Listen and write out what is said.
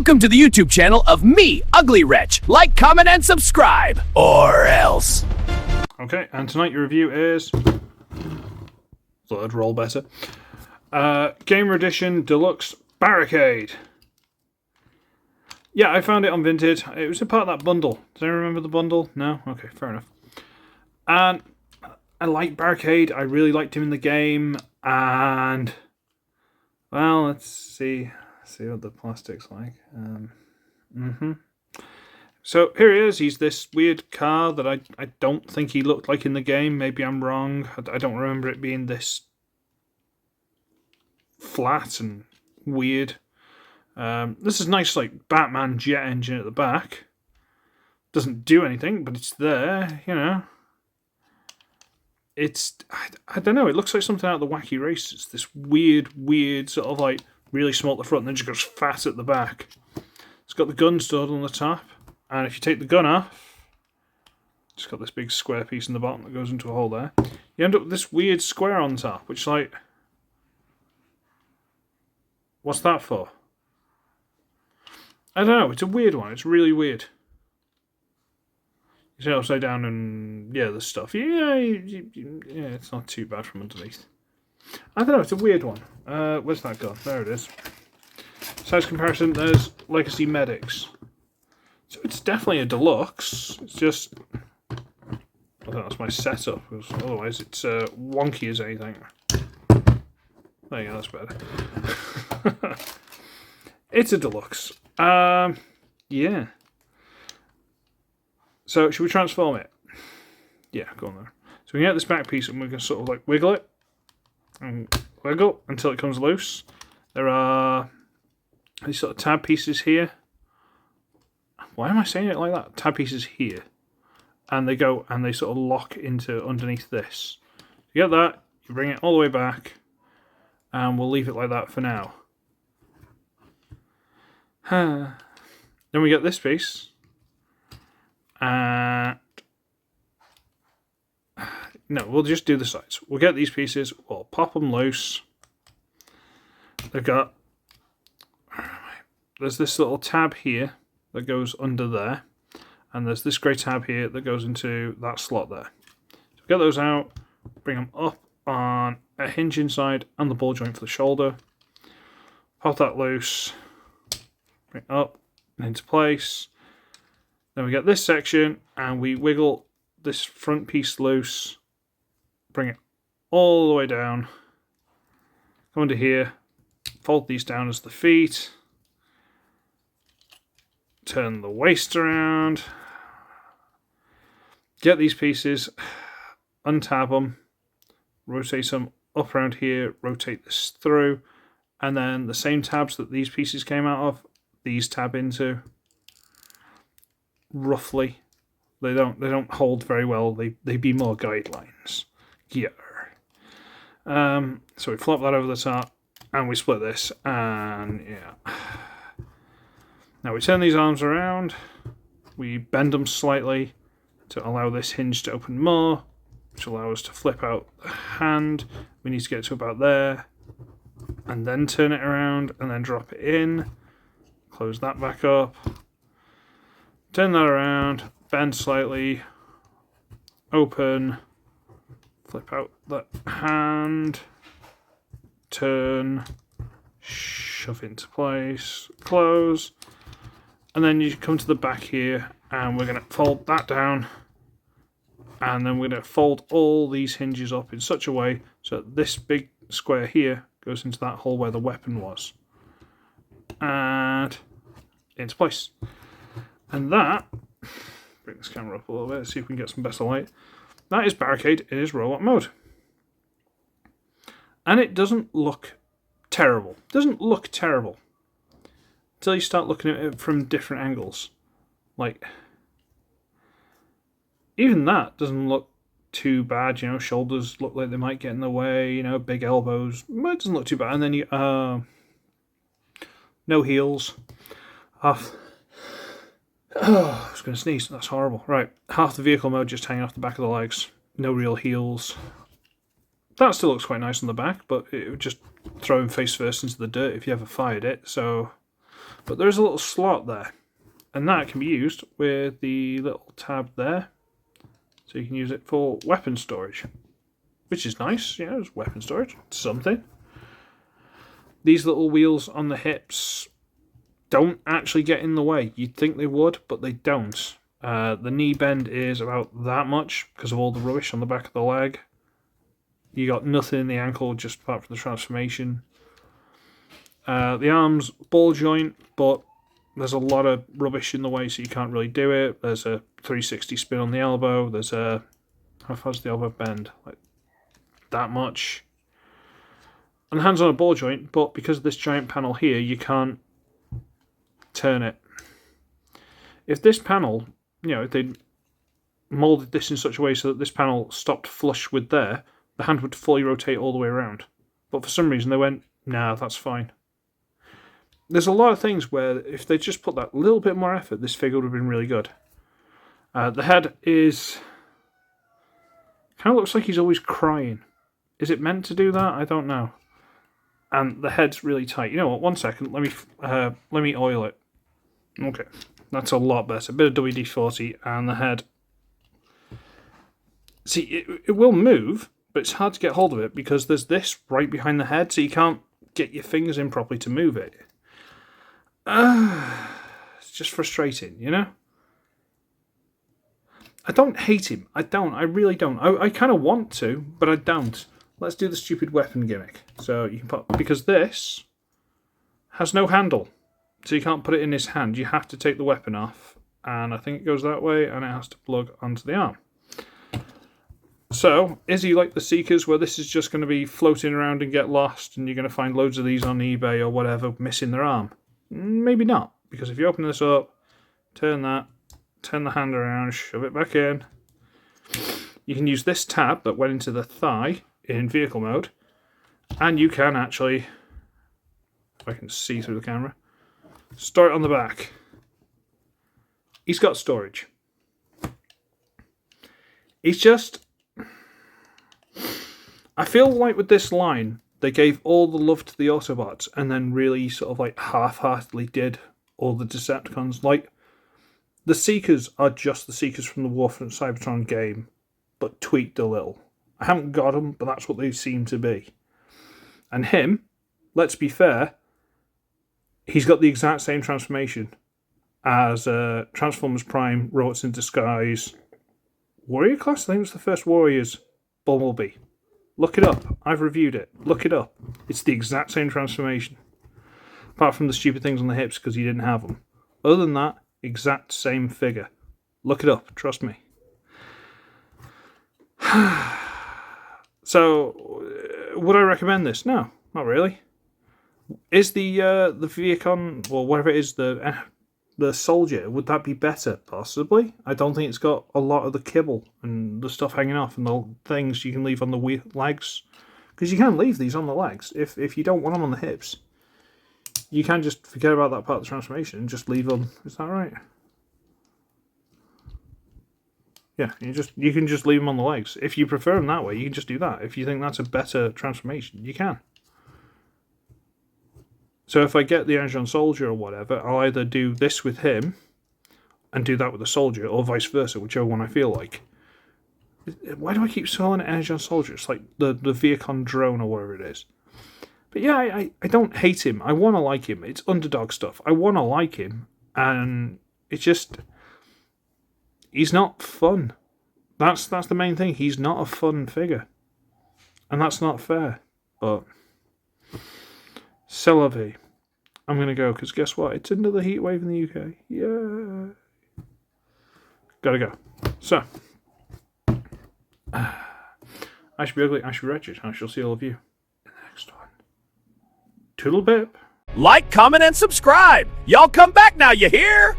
Welcome to the YouTube channel of me, Ugly Wretch. Like, comment, and subscribe. Or else. Okay, and tonight your review is... thought I'd roll better. Gamer Edition Deluxe Barricade. Yeah, I found it on Vinted. It was a part of that bundle. Does anyone remember the bundle? No? Okay, fair enough. And I like Barricade. I really liked him in the game. And... well, let's see what the plastic's like. So here he is. He's this weird car that I don't think he looked like in the game. Maybe I'm wrong. I don't remember it being this flat and weird. This is nice, like Batman jet engine at the back. Doesn't do anything, but it's there. You know. It's I don't know. It looks like something out of the Wacky Races. This weird sort of like really small at the front and then just goes fat at the back. It's got the gun stored on the top, and if you take the gun off, it's got this big square piece in the bottom that goes into a hole there. You end up with this weird square on top, which like, what's that for? I don't know. It's a weird one. It's really weird. You see it upside down and, yeah, the stuff. Yeah, it's not too bad from underneath. I don't know, it's a weird one. Where's that gone? There it is. Size comparison, there's Legacy Medics. So it's definitely a deluxe. It's just... I think that's my setup, because otherwise it's wonky as anything. There you go, that's better. It's a deluxe. Yeah. So, should we transform it? Yeah, go on there. So we can get this back piece and we can sort of like wiggle it. And wiggle until it comes loose. There are these sort of tab pieces here. Why am I saying it like that? Tab pieces here. And they go and they sort of lock into underneath this. You get that, you bring it all the way back, and we'll leave it like that for now. Then we get this piece. And no, we'll just do the sides. We'll get these pieces, we'll pop them loose. They've got, there's this little tab here that goes under there, and there's this grey tab here that goes into that slot there. So get those out, bring them up on a hinge inside and the ball joint for the shoulder. Pop that loose, bring it up and into place. Then we get this section and we wiggle this front piece loose, bring it all the way down, come under here, fold these down as the feet, turn the waist around, get these pieces, untab them, rotate them up around here, rotate this through, and then the same tabs that these pieces came out of, these tab into. Roughly, they don't hold very well. They be more guidelines. Yeah. So we flop that over the top, and we split this, and yeah. Now we turn these arms around. We bend them slightly to allow this hinge to open more, which allows us to flip out the hand. We need to get to about there, and then turn it around, and then drop it in. Close that back up. Turn that around, bend slightly, open, flip out that hand, turn, shove into place, close, and then you come to the back here and we're going to fold that down, and then we're going to fold all these hinges up in such a way so that this big square here goes into that hole where the weapon was, and into place. And that, bring this camera up a little bit, see if we can get some better light. That is Barricade in his robot mode. And it doesn't look terrible. It doesn't look terrible. Until you start looking at it from different angles. Like, even that doesn't look too bad, you know, shoulders look like they might get in the way, you know, big elbows. Well, it doesn't look too bad. And then you, no heels. Oh, I was going to sneeze. That's horrible. Right, half the vehicle mode just hanging off the back of the legs. No real heels. That still looks quite nice on the back, but it would just throw him face first into the dirt if you ever fired it. So But there is a little slot there, and that can be used with the little tab there. So you can use it for weapon storage, which is nice. Yeah, it's weapon storage. It's something. These little wheels on the hips don't actually get in the way. You'd think they would, but they don't. The knee bend is about that much because of all the rubbish on the back of the leg. You got nothing in the ankle just apart from the transformation. The arms, ball joint, but there's a lot of rubbish in the way, so you can't really do it. There's a 360 spin on the elbow. There's a... How far's the elbow bend? Like that much. And the hands on a ball joint, but because of this giant panel here, you can't turn it. If this panel, if they moulded this in such a way so that this panel stopped flush with there, the hand would fully rotate all the way around. But for some reason they went, nah, that's fine. There's a lot of things where if they just put that little bit more effort, this figure would have been really good. The head is... kind of looks like he's always crying. Is it meant to do that? I don't know. And the head's really tight. You know what? 1 second. Let me oil it. Okay. That's a lot better. A bit of WD-40 and the head. See, it will move, but it's hard to get hold of it because there's this right behind the head, so you can't get your fingers in properly to move it. It's just frustrating, I don't hate him. I don't. I really don't. I kind of want to, but I don't. Let's do the stupid weapon gimmick. So you can put... because this has no handle. So you can't put it in his hand. You have to take the weapon off. And I think it goes that way, and it has to plug onto the arm. So, is he like the Seekers, where this is just going to be floating around and get lost, and you're going to find loads of these on eBay or whatever, missing their arm? Maybe not. Because if you open this up, turn that, turn the hand around, shove it back in. You can use this tab that went into the thigh in vehicle mode, and you can actually, if I can see through the camera, store it on the back. He's got storage. He's just... I feel like with this line, they gave all the love to the Autobots and then really sort of like half-heartedly did all the Decepticons. Like, the Seekers are just the Seekers from the War for Cybertron game, but tweaked a little. I haven't got them, but that's what they seem to be. And him, let's be fair, he's got the exact same transformation as Transformers Prime, Robots in Disguise, Warrior Class. I think it was the first Warriors, Bumblebee. Look it up. I've reviewed it. Look it up. It's the exact same transformation. Apart from the stupid things on the hips because he didn't have them. Other than that, exact same figure. Look it up. Trust me. So, would I recommend this? No, not really. Is the Viacon, or whatever it is, the Soldier, would that be better? Possibly. I don't think it's got a lot of the kibble and the stuff hanging off and the things you can leave on the legs. Because you can leave these on the legs. If you don't want them on the hips, you can just forget about that part of the transformation and just leave them. Is that right? Yeah, you can just leave them on the legs. If you prefer them that way, you can just do that. If you think that's a better transformation, you can. So if I get the Energon Soldier or whatever, I'll either do this with him and do that with the Soldier, or vice versa, whichever one I feel like. Why do I keep calling it Energon Soldier? It's like the Viacon drone or whatever it is. But yeah, I don't hate him. I want to like him. It's underdog stuff. I want to like him. And it's just... he's not fun. That's the main thing. He's not a fun figure. And that's not fair. But... c'est la vie. I'm going to go, because guess what? It's another heat wave in the UK. Yeah. Gotta go. So. I should be ugly, I should be wretched. I shall see all of you in the next one. Toodle bip. Like, comment, and subscribe. Y'all come back now, you hear?